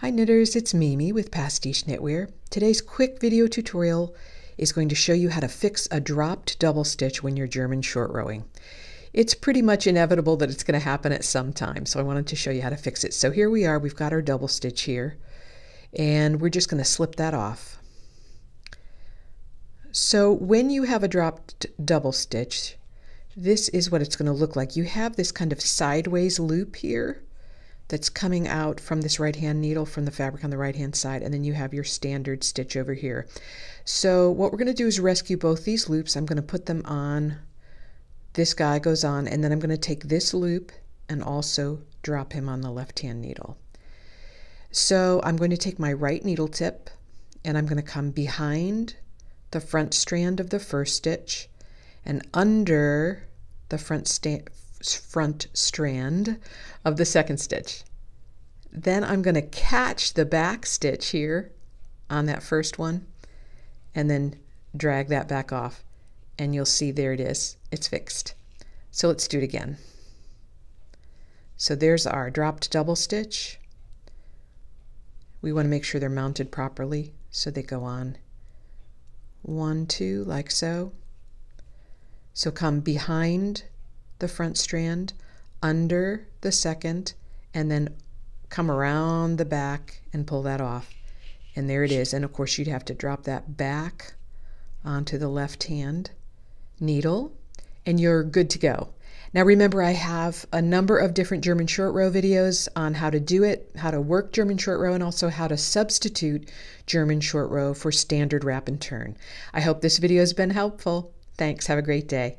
Hi knitters, it's Mimi with Pastiche Knitwear. Today's quick video tutorial is going to show you how to fix a dropped double stitch when you're German short rowing. It's pretty much inevitable that it's going to happen at some time, so I wanted to show you how to fix it. So here we are, we've got our double stitch here, and we're just going to slip that off. So when you have a dropped double stitch, this is what it's going to look like. You have this kind of sideways loop here that's coming out from this right hand needle from the fabric on the right hand side, and then you have your standard stitch over here. So what we're going to do is rescue both these loops. I'm going to put them on, this guy goes on, and then I'm going to take this loop and also drop him on the left hand needle. So I'm going to take my right needle tip and I'm going to come behind the front strand of the first stitch and under the front strand of the second stitch. Then I'm going to catch the back stitch here on that first one and then drag that back off, and you'll see there it is, it's fixed. So let's do it again. So there's our dropped double stitch. We want to make sure they're mounted properly, so they go on 1, 2 like so. So come behind the front strand, under the second, and then come around the back and pull that off. And there it is. And of course you'd have to drop that back onto the left hand needle and you're good to go. Now remember, I have a number of different German short row videos on how to do it, how to work German short row, and also how to substitute German short row for standard wrap and turn. I hope this video has been helpful. Thanks. Have a great day.